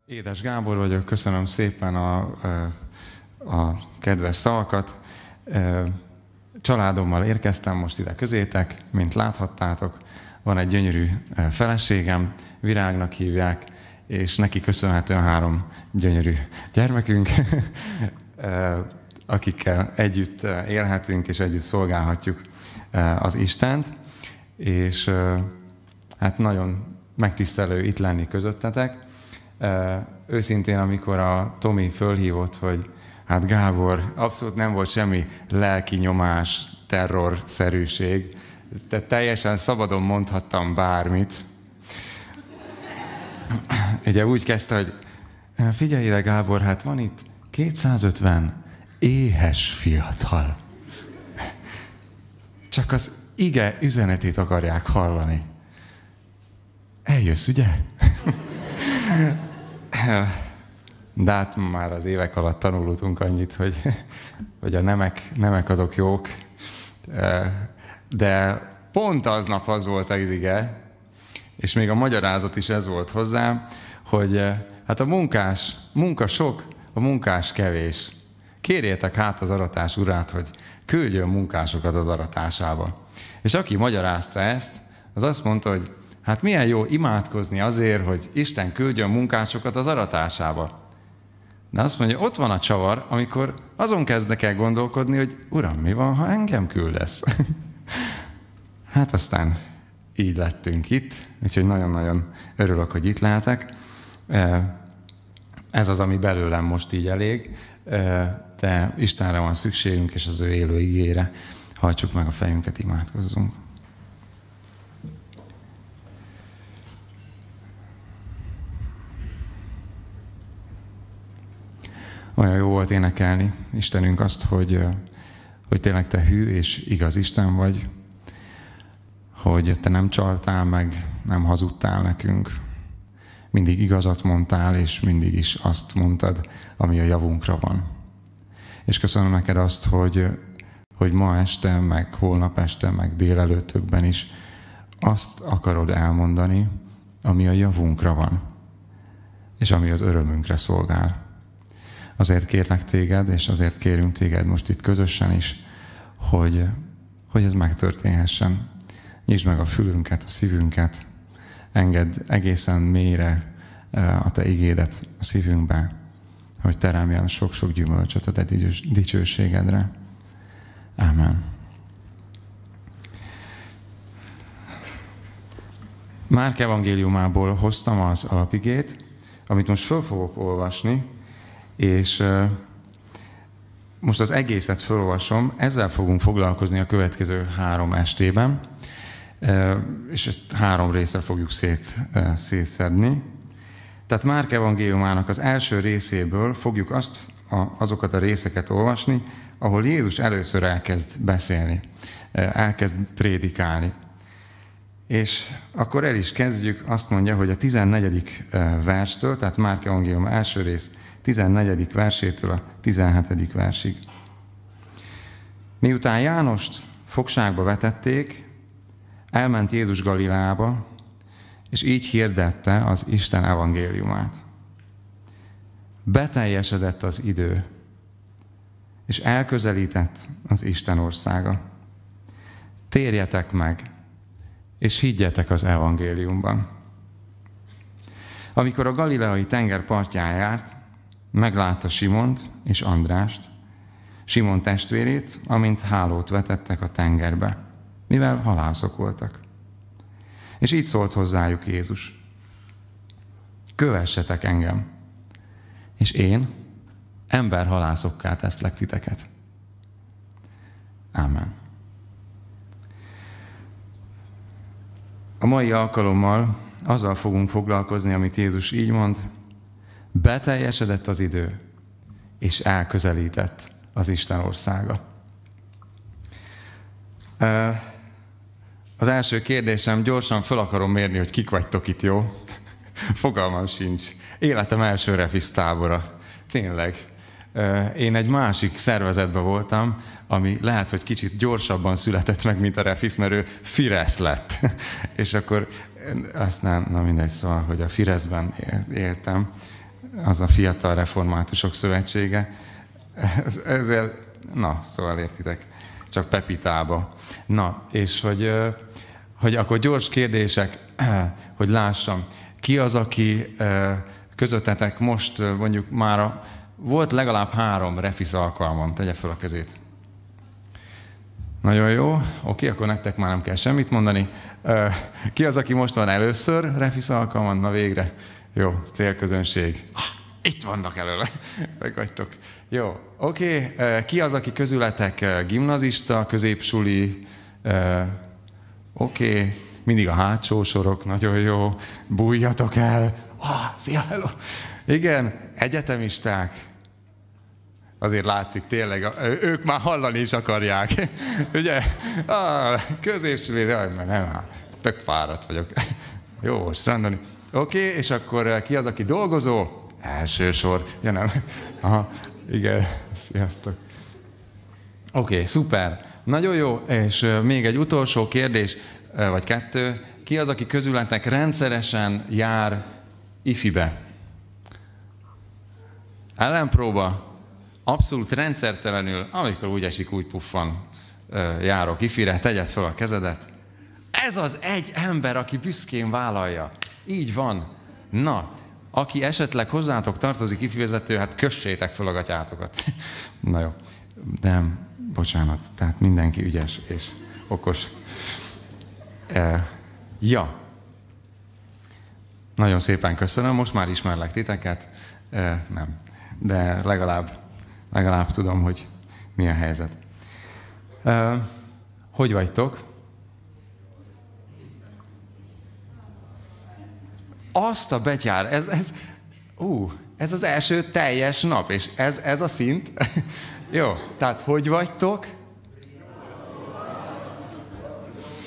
Édes Gábor vagyok, köszönöm szépen a kedves szavakat. Családommal érkeztem most ide közétek, mint láthattátok. Van egy gyönyörű feleségem, Virágnak hívják, és neki köszönhetően 3 gyönyörű gyermekünk, akikkel együtt élhetünk és együtt szolgálhatjuk az Istent. És hát nagyon megtisztelő itt lenni közöttetek. Őszintén, amikor a Tomi fölhívott, hogy hát Gábor, abszolút nem volt semmi lelki nyomás, terrorszerűség, tehát teljesen szabadon mondhattam bármit. Ugye úgy kezdte, hogy figyelj ide Gábor, hát van itt 250 éhes fiatal. Csak az ige üzenetét akarják hallani. Eljössz, ugye? De hát már az évek alatt tanultunk annyit, hogy a nemek azok jók. De pont aznap az volt az ige, és még a magyarázat is ez volt hozzá, hogy hát a munka sok, a munkás kevés. Kérjétek hát az aratás urát, hogy küldjön munkásokat az aratásába. És aki magyarázta ezt, az azt mondta, hogy hát milyen jó imádkozni azért, hogy Isten küldjön munkásokat az aratásába. De azt mondja, ott van a csavar, amikor azon kezdek el gondolkodni, hogy Uram, mi van, ha engem küldesz? Hát aztán így lettünk itt, úgyhogy nagyon-nagyon örülök, hogy itt lehetek. Ez az, ami belőlem most így elég, de Istenre van szükségünk, és az ő élő igére. Hajtsuk meg a fejünket, imádkozzunk. Olyan jó volt énekelni, Istenünk, azt, hogy tényleg Te hű és igaz Isten vagy, hogy Te nem csaltál meg, nem hazudtál nekünk. Mindig igazat mondtál, és mindig is azt mondtad, ami a javunkra van. És köszönöm neked azt, hogy ma este, meg holnap este, meg délelőttökben is azt akarod elmondani, ami a javunkra van, és ami az örömünkre szolgál. Azért kérlek téged, és azért kérünk téged most itt közösen is, hogy ez megtörténhessen. Nyisd meg a fülünket, a szívünket, engedd egészen mélyre a te igédet a szívünkbe, hogy teremjen sok-sok gyümölcsöt a te dicsőségedre. Ámen. Márk evangéliumából hoztam az alapigét, amit most föl fogok olvasni, és most az egészet felolvasom, ezzel fogunk foglalkozni a következő 3 estében, és ezt 3 részre fogjuk szétszedni. Tehát Márk evangéliumának az első részéből fogjuk azokat a részeket olvasni, ahol Jézus először elkezd beszélni, elkezd prédikálni. És akkor el is kezdjük, azt mondja, hogy a 14. verstől, tehát Márk evangélium első rész 14. versétől a 17. versig. Miután Jánost fogságba vetették, elment Jézus Galileába, és így hirdette az Isten evangéliumát. Beteljesedett az idő, és elközelített az Isten országa. Térjetek meg, és higgyetek az evangéliumban. Amikor a galileai tenger partján járt, meglátta Simont és Andrást, Simon testvérét, amint hálót vetettek a tengerbe, mivel halászok voltak. És így szólt hozzájuk Jézus: kövessetek engem, és én emberhalászokká teszlek titeket. Ámen. A mai alkalommal azzal fogunk foglalkozni, amit Jézus így mond: beteljesedett az idő, és elközelített az Isten országa. Az első kérdésem, gyorsan fel akarom mérni, hogy kik vagytok itt, jó? Fogalmam sincs. Életem első refisz tábora. Tényleg. Én egy másik szervezetben voltam, ami lehet, hogy kicsit gyorsabban született meg, mint a refisz, mert ő Firesz lett. És akkor aztán, na mindegy, szóval, hogy a Fireszben éltem. az a Fiatal Reformátusok Szövetsége. Ezzel, na, szóval értitek, csak Pepitába. Na, és hogy akkor gyors kérdések, hogy lássam. Ki az, aki közöttetek most mondjuk már volt legalább 3 refisz alkalmam? Tegye fel a kezét. Nagyon jó. Oké, akkor nektek már nem kell semmit mondani. Ki az, aki most van először refisz alkalmon? Na végre. Jó, célközönség. Itt vannak előle. Meg vagytok. Jó, oké. Ki az, aki közületek gimnazista, középsuli? Oké. Mindig a hátsó sorok, nagyon jó. Bújjatok el. Szia, hello. Igen, egyetemisták. Azért látszik tényleg, ők már hallani is akarják. Ugye? Középsuli, nem, tök fáradt vagyok. Jó, strandolni. Oké, és akkor ki az, aki dolgozó? Első sor. Ja, nem. Aha, igen, sziasztok. Oké, szuper. Nagyon jó, és még egy utolsó kérdés, vagy 2. Ki az, aki közületek rendszeresen jár ifibe? Ellenpróba? Abszolút rendszertelenül, amikor úgy esik, úgy puffan, járok ifire, tegyed fel a kezedet. Ez az egy ember, aki büszkén vállalja. Így van. Na, aki esetleg hozzátok tartozik ifivezető, hát kössétek fel a gatyátokat. Na jó. Nem, bocsánat, tehát mindenki ügyes és okos. Ja. Nagyon szépen köszönöm, most már ismerlek titeket. Nem, de legalább tudom, hogy mi a helyzet. Hogy vagytok? Azt a betyár, ez az első teljes nap, és ez a szint. Jó, tehát hogy vagytok?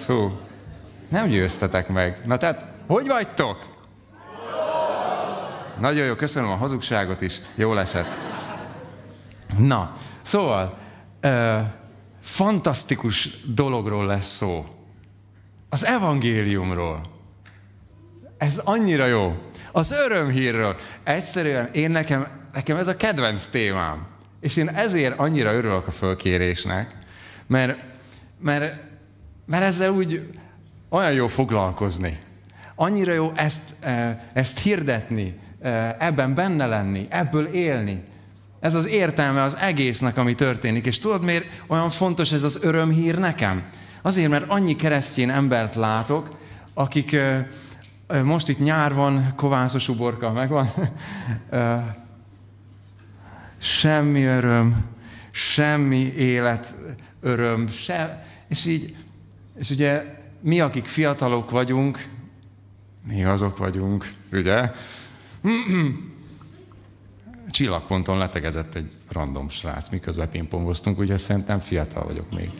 Fú, nem győztetek meg. Na tehát, hogy vagytok? Nagyon jó, köszönöm a hazugságot is, jól esett. Na, szóval, fantasztikus dologról lesz szó. Az evangéliumról. Ez annyira jó. Az örömhírről. Egyszerűen nekem ez a kedvenc témám. És én ezért annyira örülök a fölkérésnek, mert ezzel úgy olyan jó foglalkozni. Annyira jó ezt hirdetni, ebben benne lenni, ebből élni. Ez az értelme az egésznek, ami történik. És tudod, miért olyan fontos ez az örömhír nekem? Azért, mert annyi keresztény embert látok, akik most itt nyár van, kovászos uborka megvan, semmi öröm, semmi élet öröm, és ugye mi, akik fiatalok vagyunk, még azok vagyunk, ugye? Csillagponton letegezett egy random srác, miközben pingpongoztunk, úgyhogy szerintem fiatal vagyok még.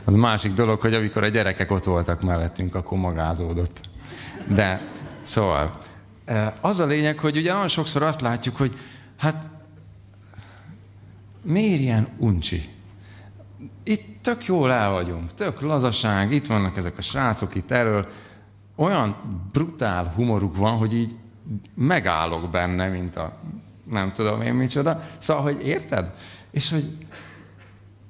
Az másik dolog, hogy amikor a gyerekek ott voltak mellettünk, akkor magázódott. De szóval, az a lényeg, hogy ugye nagyon sokszor azt látjuk, hogy hát miért ilyen uncsi? Itt tök jól el vagyunk, tök lazaság, itt vannak ezek a srácok itt erről. Olyan brutál humoruk van, hogy így megállok benne, mint a nem tudom én micsoda. Szóval, hogy érted? És hogy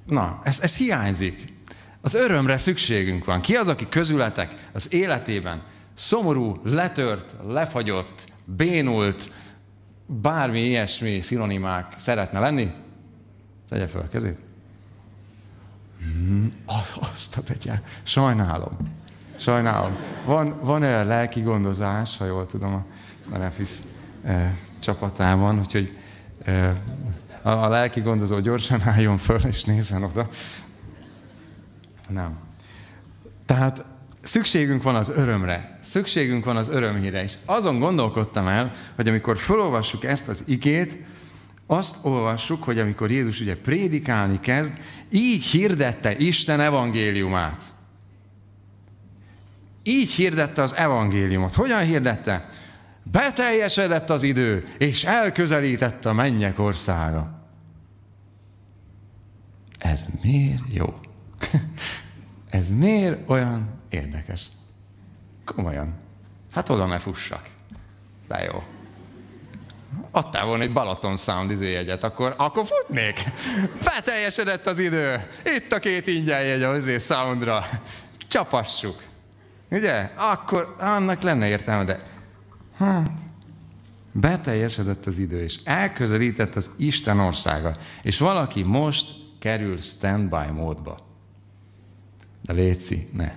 na, ez hiányzik. Az örömre szükségünk van. Ki az, aki közületek az életében szomorú, letört, lefagyott, bénult, bármi ilyesmi szinonimák szeretne lenni? Tegye fel a kezét. Azt a betyár. Sajnálom. Van olyan lelki gondozás, ha jól tudom, a Refisz csapatában, úgyhogy a lelki gondozó gyorsan álljon föl, és nézzen oda. Nem. Tehát szükségünk van az örömre, szükségünk van az örömhírre, és azon gondolkodtam el, hogy amikor felolvassuk ezt az igét, azt olvassuk, hogy amikor Jézus ugye prédikálni kezd, így hirdette Isten evangéliumát. Így hirdette az evangéliumot. Hogyan hirdette? Beteljesedett az idő, és elközelített a mennyek országa. Ez miért jó? Ez miért olyan érdekes? Komolyan. Hát oda ne fussak. De jó. adtál volna egy Balaton Sound jegyet, akkor futnék. Beteljesedett az idő. Itt a 2 ingyen jegy a Soundra. Csapassuk. Ugye? Akkor annak lenne értelme, de beteljesedett az idő, és elközelített az Isten országa. És valaki most kerül standby módba. De létszi, ne.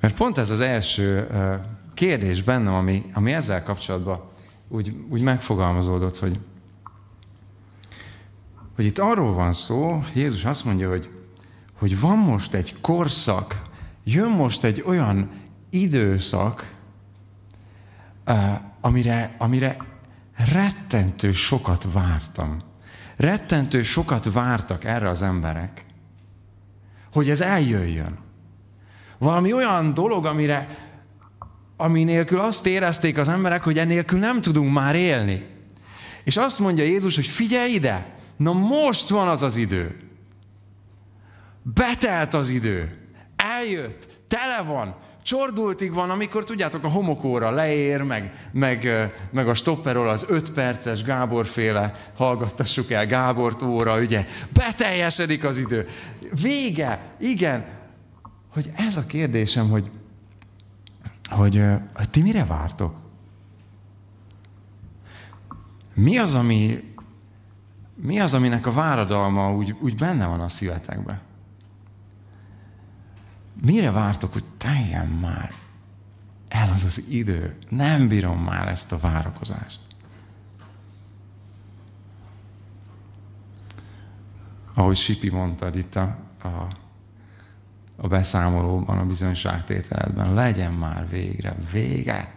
Mert pont ez az első kérdés bennem, ami ezzel kapcsolatban úgy megfogalmazódott, hogy itt arról van szó, Jézus azt mondja, hogy van most egy korszak, jön most egy olyan időszak, amire rettentő sokat vártam. Rettentő sokat vártak erre az emberek, hogy ez eljöjjön. Valami olyan dolog, ami nélkül azt érezték az emberek, hogy ennélkül nem tudunk már élni. És azt mondja Jézus, hogy figyelj ide, na most van az az idő. Betelt az idő. Eljött, tele van, csordultig van, amikor tudjátok, a homokóra leér, meg a stopperról az 5 perces Gábor-féle hallgattassuk el Gábort óra, ugye, beteljesedik az idő. Vége, igen. Hogy ez a kérdésem, hogy ti mire vártok? Mi az, aminek a váradalma úgy benne van a szívetekben? Mire vártok, hogy teljen már el az idő? Nem bírom már ezt a várakozást. Ahogy Sipi mondtad itt a beszámolóban, a bizonyságtételedben, legyen már végre vége.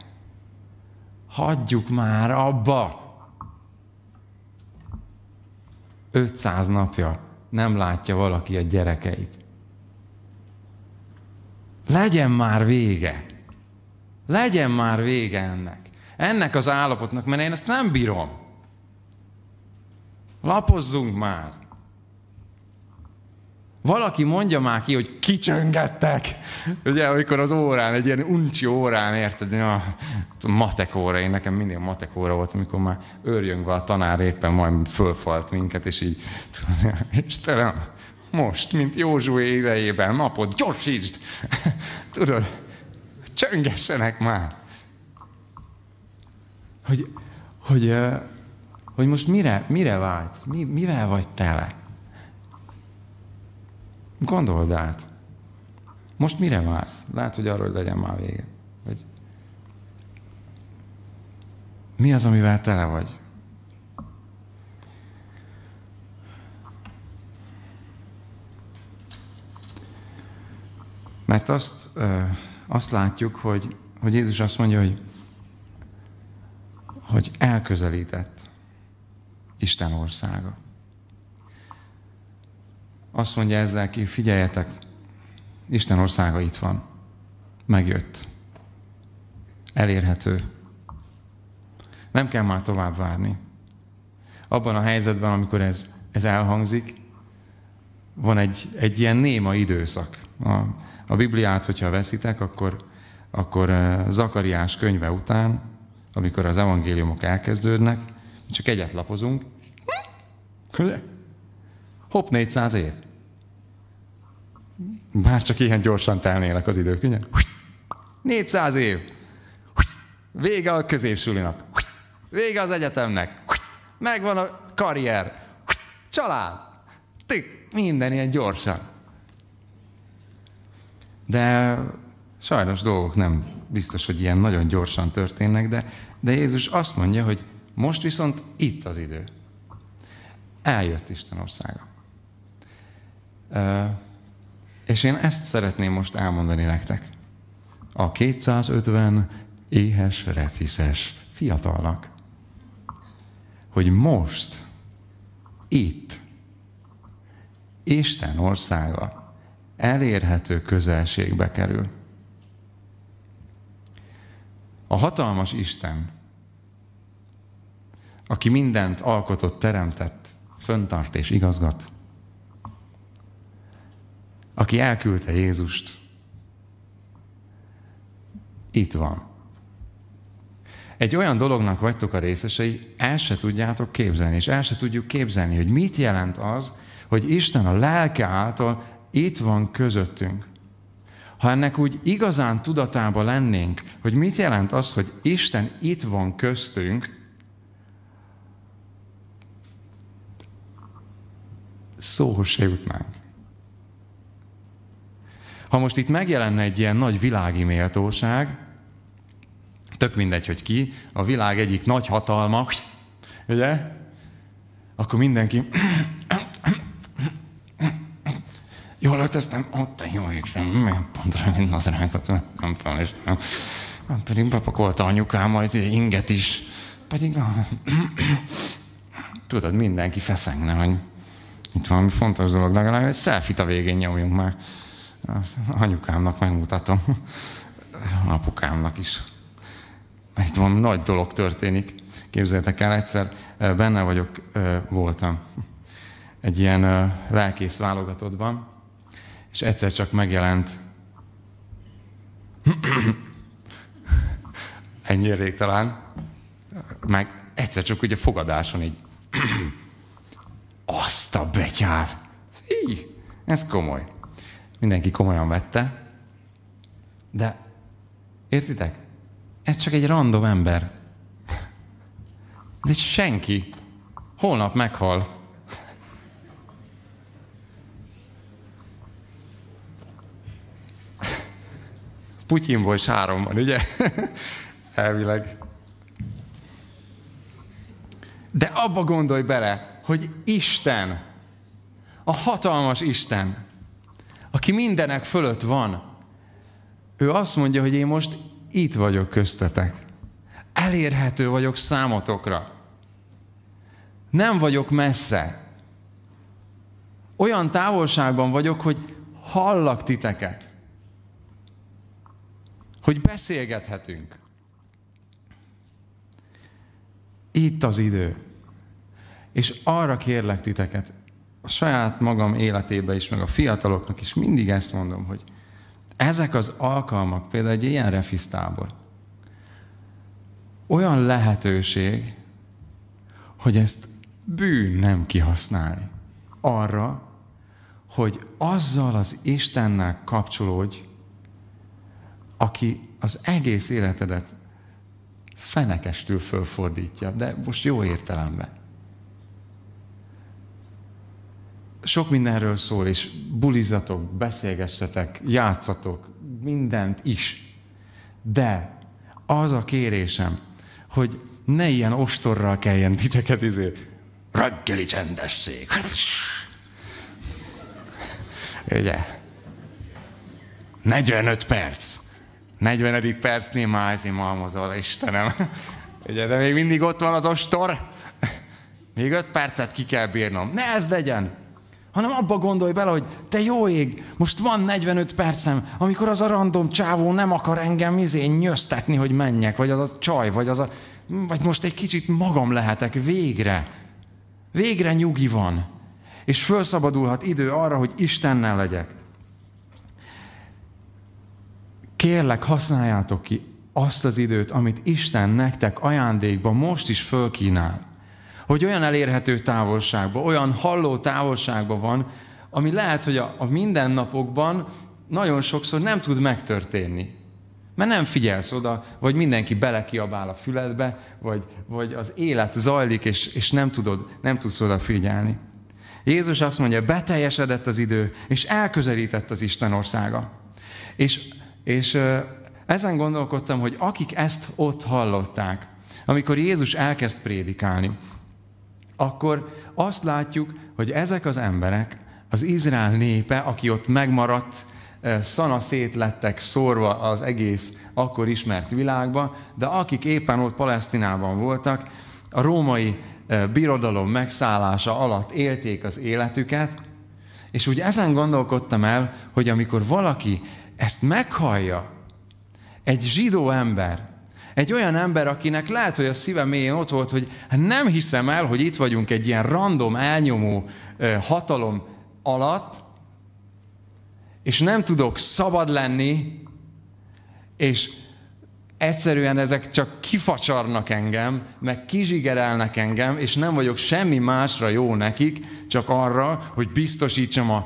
Hagyjuk már abba. 500 napja nem látja valaki a gyerekeit. Legyen már vége. Legyen már vége ennek az állapotnak, mert én ezt nem bírom. Lapozzunk már. Valaki mondja már ki, hogy kicsöngettek. Ugye, amikor az órán, egy ilyen uncsi órán, érted, a matek óra, én nekem mindig matek óra volt, amikor már őrjöngve a tanár éppen majd fölfalt minket, és így, Istenem, most, mint Józsué idejében, napot, gyorsítsd! Tudod, csöngessenek már! Hogy most mire vágysz? Mivel vagy tele? Gondold át. Most mire vársz? Lehet, hogy arról, hogy legyen már vége. Vagy mi az, amivel tele vagy? Mert azt látjuk, hogy Jézus azt mondja, hogy elközelített Isten országa. Azt mondja ezzel ki, figyeljetek, Isten országa itt van. Megjött. Elérhető. Nem kell már tovább várni. Abban a helyzetben, amikor ez elhangzik, van egy ilyen néma időszak. A Bibliát, hogyha veszitek, akkor Zakariás könyve után, amikor az evangéliumok elkezdődnek, csak egyet lapozunk. Hopp, 400 év. Bár csak ilyen gyorsan telnének az idők, ugye? 400 év. Vége a középsulinak. Vége az egyetemnek. Megvan a karrier. Család. Minden ilyen gyorsan. De sajnos dolgok nem biztos, hogy ilyen nagyon gyorsan történnek, de Jézus azt mondja, hogy most viszont itt az idő. Eljött Isten országa. És én ezt szeretném most elmondani nektek. A 250 éhes, refiszes fiatalnak, hogy most, itt, Isten országa elérhető közelségbe kerül. A hatalmas Isten, aki mindent alkotott, teremtett, föntart és igazgat, aki elküldte Jézust, itt van. egy olyan dolognak vagytok a részesei, el se tudjátok képzelni, és el se tudjuk képzelni, hogy mit jelent az, hogy Isten a lelke által itt van közöttünk. Ha ennek úgy igazán tudatában lennénk, hogy mit jelent az, hogy Isten itt van köztünk, szóhoz se jutnánk. Ha most itt megjelenne egy ilyen nagy világi méltóság, tök mindegy, hogy ki, a világ egyik nagy hatalma, ugye? Akkor mindenki jól öltöztem, ott egy jó égtem, milyen pontra, mint nadrágot, nem tudom, és nem. Pedig bepakolta anyukám az inget is, pedig tudod, mindenki feszegne, hogy itt valami fontos dolog, legalább egy selfie-t a végén nyomjunk már. Anyukámnak megmutatom, apukámnak is. Mert itt valami nagy dolog történik. Képzeljétek el, egyszer voltam egy ilyen lelkész válogatottban, és egyszer csak megjelent ennyire rég talán, meg egyszer csak ugye fogadáson így azt a betyár! Ez komoly. Mindenki komolyan vette, de értitek? Ez csak egy random ember. Ez egy senki. Holnap meghal. Putyinból is 3 van, ugye? Elvileg. De abba gondolj bele, hogy Isten, a hatalmas Isten, aki mindenek fölött van, ő azt mondja, hogy én most itt vagyok köztetek. Elérhető vagyok számotokra. Nem vagyok messze. Olyan távolságban vagyok, hogy hallak titeket. Hogy beszélgethetünk. Itt az idő. És arra kérlek titeket, a saját magam életében is, meg a fiataloknak is mindig ezt mondom, hogy ezek az alkalmak, például egy ilyen refisztábor, olyan lehetőség, hogy ezt bűn nem kihasználni. Arra, hogy azzal az Istennel kapcsolódj, aki az egész életedet fenekestül fölfordítja, de most jó értelemben. Sok mindenről szól, és bulizatok, beszélgessetek, játszatok, mindent is. De az a kérésem, hogy ne ilyen ostorral kelljen titeket reggeli csendesség. Ugye? 45 perc. 40. percnél már malmozol, Istenem. Ugye, de még mindig ott van az ostor. Még 5 percet ki kell bírnom. Ne ez legyen! Hanem abba gondolj bele, hogy te jó ég, most van 45 percem, amikor az a random csávó nem akar engem nyöztetni, hogy menjek, vagy az a csaj, vagy most egy kicsit magam lehetek, végre. Végre nyugi van. És felszabadulhat idő arra, hogy Istennel legyek. Kérlek, használjátok ki azt az időt, amit Isten nektek ajándékban most is fölkínál. Hogy olyan elérhető távolságban, olyan halló távolságban van, ami lehet, hogy a mindennapokban nagyon sokszor nem tud megtörténni. Mert nem figyelsz oda, vagy mindenki belekiabál a füledbe, vagy az élet zajlik, és nem tudsz oda figyelni. Jézus azt mondja, beteljesedett az idő, és elközelített az Isten országa. És ezen gondolkodtam, hogy akik ezt ott hallották, amikor Jézus elkezd prédikálni, akkor azt látjuk, hogy ezek az emberek, az Izrael népe, aki ott megmaradt, szanaszét lettek szórva az egész akkor ismert világba, de akik éppen ott Palesztinában voltak, a római birodalom megszállása alatt élték az életüket, és úgy ezen gondolkodtam el, hogy amikor valaki ezt meghallja, egy zsidó ember, egy olyan ember, akinek lehet, hogy a szíve mélyén ott volt, hogy nem hiszem el, hogy itt vagyunk egy ilyen random, elnyomó hatalom alatt, és nem tudok szabad lenni, és egyszerűen ezek csak kifacsarnak engem, meg kizsigerelnek engem, és nem vagyok semmi másra jó nekik, csak arra, hogy biztosítsam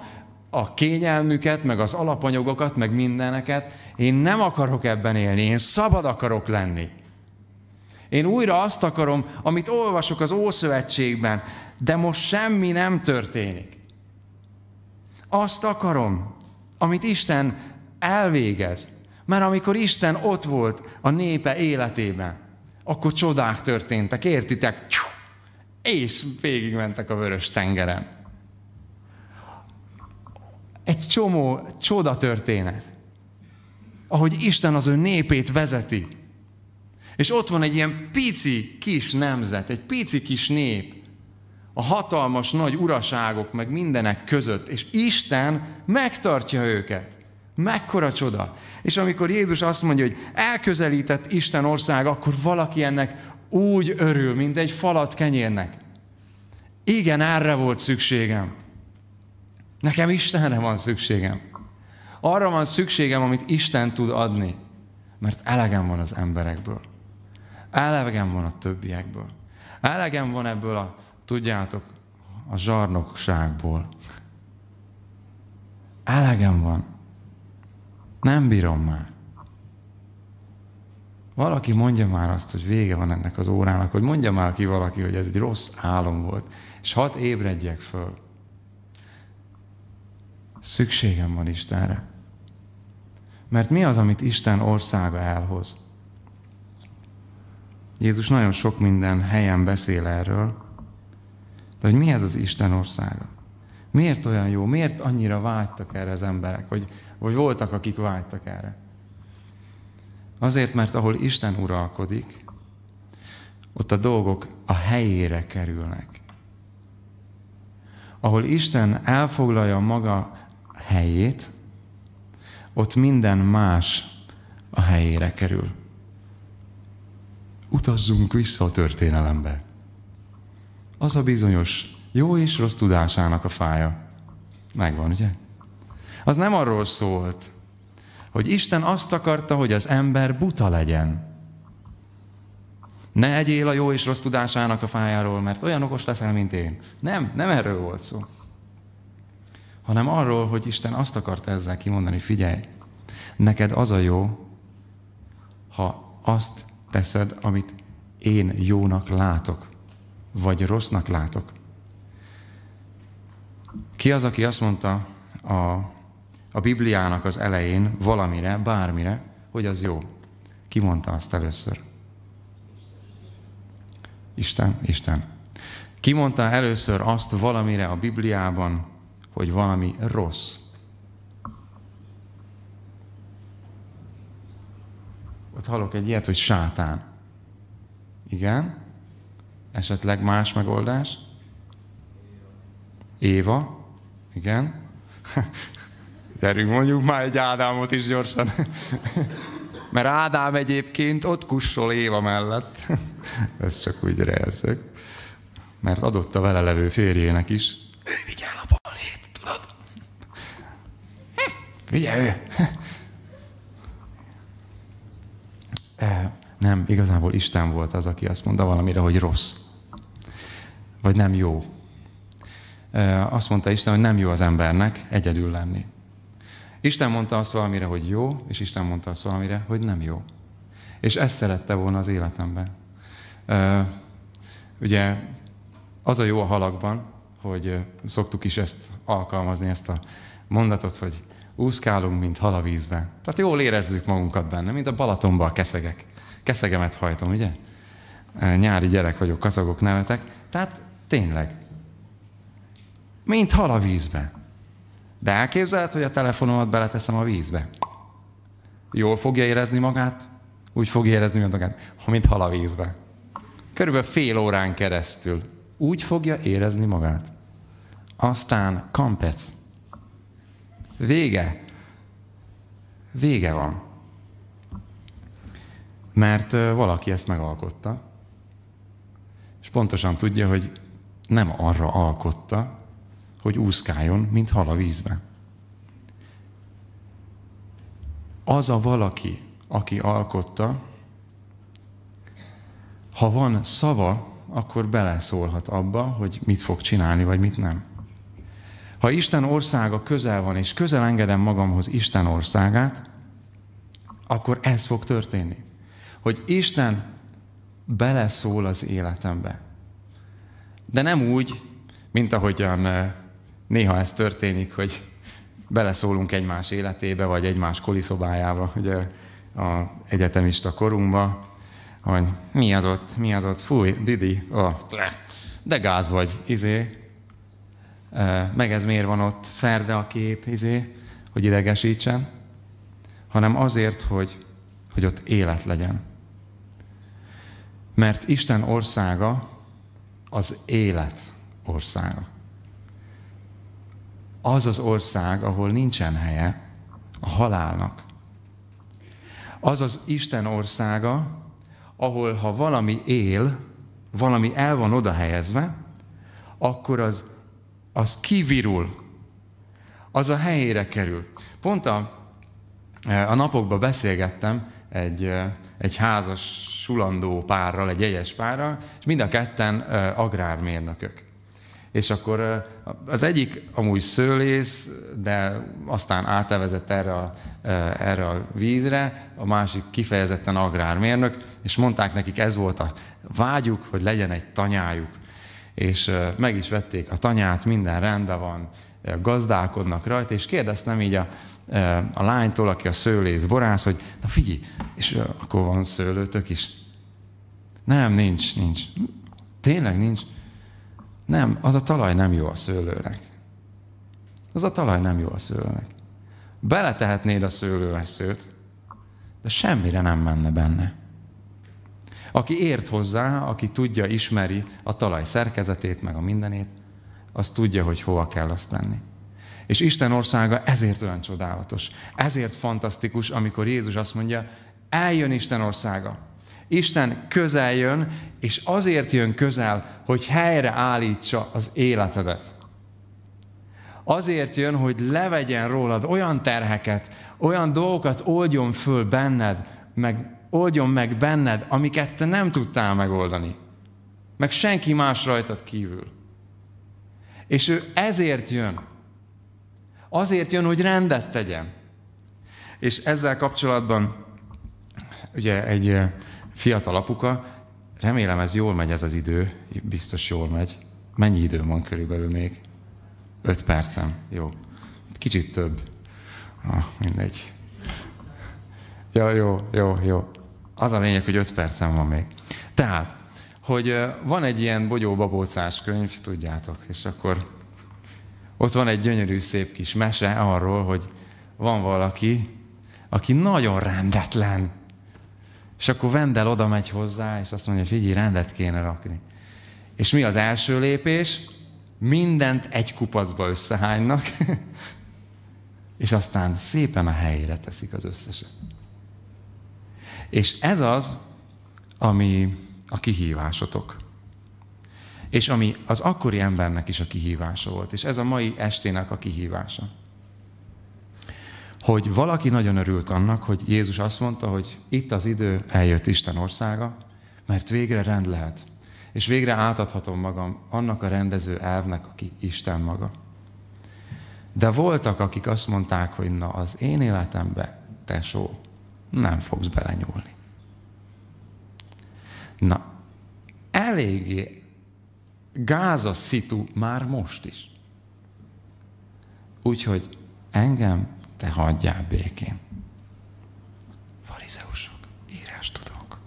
a kényelmüket, meg az alapanyagokat, meg mindeneket. Én nem akarok ebben élni, én szabad akarok lenni. Én újra azt akarom, amit olvasok az Ószövetségben, de most semmi nem történik. Azt akarom, amit Isten elvégez. Mert amikor Isten ott volt a népe életében, akkor csodák történtek, értitek? És végigmentek a Vörös-tengeren. Egy csomó csoda történet. Ahogy Isten az ő népét vezeti. És ott van egy ilyen pici kis nemzet, egy pici kis nép, a hatalmas nagy uraságok meg mindenek között, és Isten megtartja őket. Mekkora csoda. És amikor Jézus azt mondja, hogy elközelített Isten ország, akkor valaki ennek úgy örül, mint egy falat kenyérnek. Igen, erre volt szükségem. Nekem Istenre van szükségem. Arra van szükségem, amit Isten tud adni. Mert elegem van az emberekből. Elegem van a többiekből. Elegem van ebből tudjátok, a zsarnokságból. Elegem van. Nem bírom már. Valaki mondja már azt, hogy vége van ennek az órának, hogy mondja már ki valaki, hogy ez egy rossz álom volt, és hadd ébredjek föl. Szükségem van Istenre. Mert mi az, amit Isten országa elhoz? Jézus nagyon sok minden helyen beszél erről, de hogy mi ez az Isten országa? Miért olyan jó? Miért annyira vágytak erre az emberek? Vagy voltak, akik vágytak erre? Azért, mert ahol Isten uralkodik, ott a dolgok a helyére kerülnek. Ahol Isten elfoglalja maga helyét, ott minden más a helyére kerül. Utazzunk vissza a történelembe. Az a bizonyos jó és rossz tudásának a fája. Megvan, ugye? Az nem arról szólt, hogy Isten azt akarta, hogy az ember buta legyen. Ne egyél a jó és rossz tudásának a fájáról, mert olyan okos leszel, mint én. Nem erről volt szó. Hanem arról, hogy Isten azt akarta ezzel kimondani, figyelj, neked az a jó, ha azt teszed, amit én jónak látok, vagy rossznak látok. Ki az, aki azt mondta a Bibliának az elején valamire, bármire, hogy az jó? Ki mondta azt először? Isten. Ki mondta először azt valamire a Bibliában, hogy valami rossz? Ott hallok egy ilyet, hogy sátán. Igen? Esetleg más megoldás? Éva. Igen? Gyerünk, mondjuk már egy Ádámot is gyorsan. Mert Ádám egyébként ott kussol Éva mellett. Ez csak úgy rejelszök. Mert adott a vele levő férjének is. Ő vigyel a balhét, tudod? Vigye ő! Nem, igazából Isten volt az, aki azt mondta valamire, hogy rossz. Vagy nem jó. Azt mondta Isten, hogy nem jó az embernek egyedül lenni. Isten mondta azt valamire, hogy jó, és Isten mondta azt valamire, hogy nem jó. És ezt szerette volna az életemben. Ugye az a jó a halakban, hogy szoktuk is ezt alkalmazni, ezt a mondatot, hogy úszkálunk, mint hal a vízben. Tehát jól érezzük magunkat benne, mint a Balatonban keszegek. Keszegemet hajtom, ugye? Nyári gyerek vagyok, kacagok, nevetek. Tehát tényleg. Mint hal a vízbe. De elképzeled, hogy a telefonomat beleteszem a vízbe? Jól fogja érezni magát? Úgy fogja érezni magát, mint hal a vízbe. Körülbelül fél órán keresztül. Úgy fogja érezni magát. Aztán kampec. Vége. Vége van. Mert valaki ezt megalkotta, és pontosan tudja, hogy nem arra alkotta, hogy úszkáljon, mint hal a vízbe. Az a valaki, aki alkotta, Ha van szava, akkor beleszólhat abba, hogy mit fog csinálni, vagy mit nem. Ha Isten országa közel van, és közel engedem magamhoz Isten országát, akkor ez fog történni. Hogy Isten beleszól az életembe. De nem úgy, mint ahogyan néha ez történik, hogy beleszólunk egymás életébe, vagy egymás koliszobájába, ugye az egyetemista korunkba, hogy mi az ott, fúj, Didi, de gáz vagy, meg ez miért van ott, ferde a kép, hogy idegesítsen, hanem azért, hogy ott élet legyen. Mert Isten országa az élet országa. Az az ország, ahol nincsen helye a halálnak. Az az Isten országa, ahol ha valami él, valami el van oda helyezve, akkor az kivirul, az a helyére kerül. Pont a napokban beszélgettem egy házas, sulandó párral, egy jegyes párral, és mind a ketten agrármérnökök. És akkor az egyik amúgy szőlész, de aztán átevezett erre a vízre, a másik kifejezetten agrármérnök, és mondták nekik, ez volt a vágyuk, hogy legyen egy tanyájuk. És meg is vették a tanyát, minden rendben van, gazdálkodnak rajta, és kérdeztem így a lánytól, aki a szőlész borász, hogy na figyelj, és akkor van szőlőtök is? Nem, nincs. Tényleg nincs? Nem, az a talaj nem jó a szőlőnek. Beletehetnéd a szőlőveszőt, de semmire nem menne benne. Aki ért hozzá, aki tudja, ismeri a talaj szerkezetét, meg a mindenét, az tudja, hogy hova kell azt tenni. És Isten országa ezért olyan csodálatos. Ezért fantasztikus, amikor Jézus azt mondja, eljön Isten országa. Isten közel jön, és azért jön közel, hogy helyre állítsa az életedet. Azért jön, hogy levegyen rólad olyan terheket, olyan dolgokat oldjon föl benned, oldjon meg benned, amiket te nem tudtál megoldani. Meg senki más rajtad kívül. És ő ezért jön. Azért jön, hogy rendet tegyen. És ezzel kapcsolatban ugye egy fiatal apuka, remélem ez jól megy ez az idő, biztos jól megy. Mennyi időm van körülbelül még? 5 percem. Jó. Kicsit több. Mindegy. Ja, jó. Az a lényeg, hogy 5 percem van még. Tehát, hogy van egy ilyen bogyó-babócás könyv, tudjátok, és akkor ott van egy gyönyörű, szép kis mese arról, hogy van valaki, aki nagyon rendetlen. És akkor Vendel oda megy hozzá, és azt mondja, figyelj, rendet kéne rakni. És mi az első lépés? Mindent egy kupacba összehánynak, és aztán szépen a helyére teszik az összeset. És ez az, ami a kihívásotok. És ami az akkori embernek is a kihívása volt. És ez a mai estének a kihívása. Hogy valaki nagyon örült annak, hogy Jézus azt mondta, hogy itt az idő, eljött Isten országa, mert végre rend lehet. És végre átadhatom magam annak a rendező elvnek, aki Isten maga. De voltak, akik azt mondták, hogy na, az én életembe, tesó, nem fogsz belenyúlni. Na, eléggé gáz a szitu már most is. Úgyhogy engem te hagyjál békén. Farizeusok, írástudók.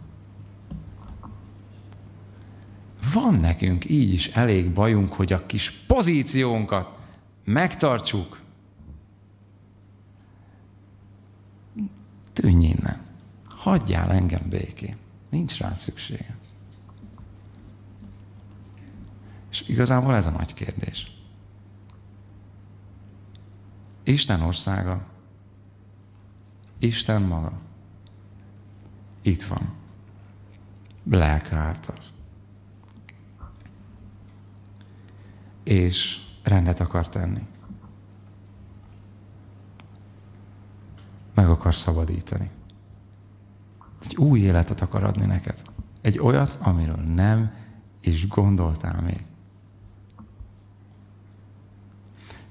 Van nekünk így is elég bajunk, hogy a kis pozíciónkat megtartsuk. Tűnj innen. Hagyjál engem békén. Nincs rád szüksége. És igazából ez a nagy kérdés. Isten országa, Isten maga itt van. Lelke által. És rendet akar tenni. Meg akar szabadítani. Egy új életet akar adni neked. Egy olyat, amiről nem is gondoltál még.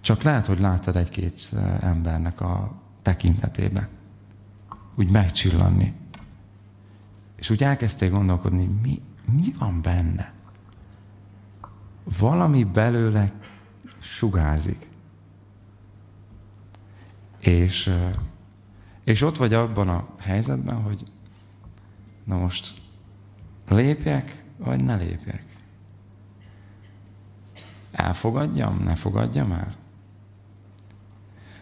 Csak lehet, hogy láttad egy-két embernek a tekintetébe. Úgy megcsillanni. És úgy elkezdtél gondolkodni, mi van benne? Valami belőle sugárzik. És ott vagy abban a helyzetben, hogy na most lépjek, vagy ne lépjek? Elfogadjam, ne fogadjam el?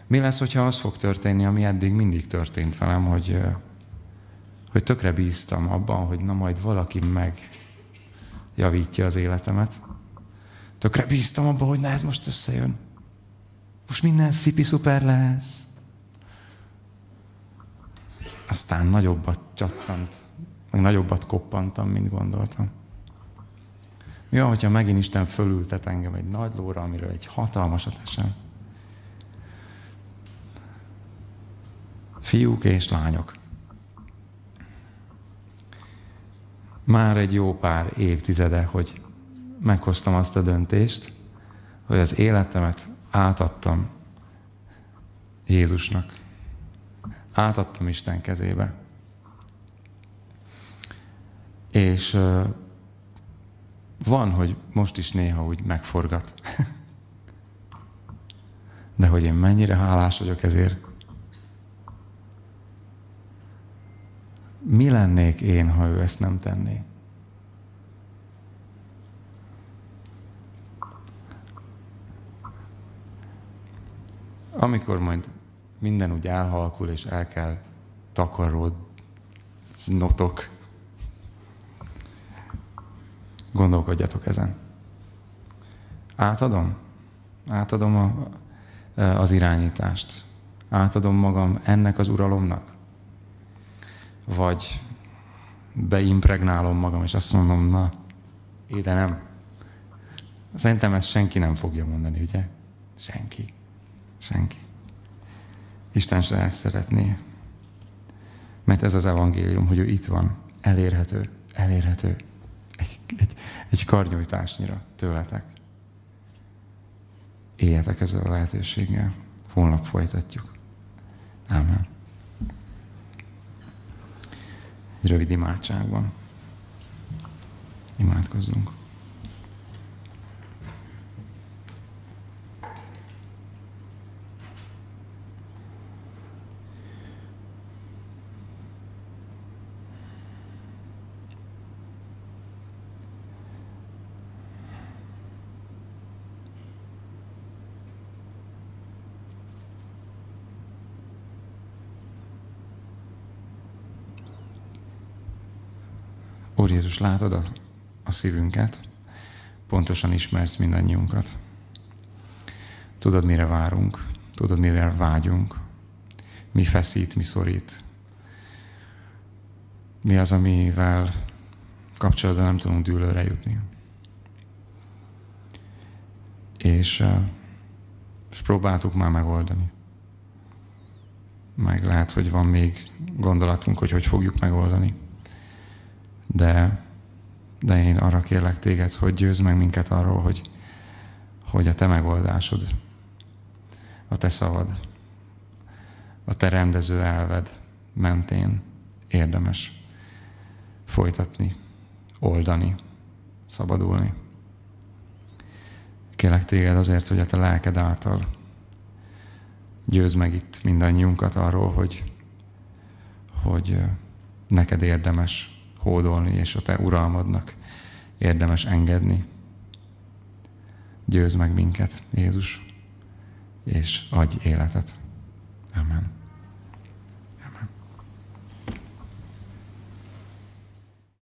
Mi lesz, hogyha az fog történni, ami eddig mindig történt velem, hogy tökre bíztam abban, hogy na majd valaki megjavítja az életemet. Tökre bíztam abban, hogy na ez most összejön. Most minden szipi-szuper lesz. Aztán nagyobbat csattant, meg nagyobbat koppantam, mint gondoltam. Mi van, hogyha megint Isten fölültet engem egy nagy lóra, amiről egy hatalmasat esem? Fiúk és lányok. Már egy jó pár évtizede, hogy meghoztam azt a döntést, hogy az életemet átadtam Jézusnak. Átadtam Isten kezébe. És van, hogy most is néha úgy megforgat. De hogy én mennyire hálás vagyok ezért. Mi lennék én, ha ő ezt nem tenné? Amikor majd minden úgy elhalkul, és el kell takarodnotok, gondolkodjatok ezen. Átadom az irányítást. Átadom magam ennek az uralomnak. Vagy beimpregnálom magam, és azt mondom, na, ide nem. Szerintem ezt senki nem fogja mondani, ugye? Senki. Isten se ezt szeretné. Mert ez az evangélium, hogy ő itt van, elérhető. Egy karnyújtásnyira tőletek. Éljetek ezzel a lehetőséggel. Holnap folytatjuk. Ámen. Egy rövid imádságban. Imádkozzunk. Úr Jézus, látod a szívünket, pontosan ismersz mindannyiunkat. Tudod, mire várunk, tudod, mire vágyunk, mi feszít, mi szorít. Mi az, amivel kapcsolatban nem tudunk dűlőre jutni. És próbáltuk már megoldani. Meg lehet, hogy van még gondolatunk, hogy fogjuk megoldani. De én arra kérlek téged, hogy győzz meg minket arról, hogy a te megoldásod, a te szavad, a te rendező elved mentén érdemes folytatni, oldani, szabadulni. Kérlek téged azért, hogy a te lelked által győzz meg itt mindannyiunkat arról, hogy neked érdemes hódolni, és a te uralmadnak érdemes engedni. Győzz meg minket, Jézus, és adj életet. Amen.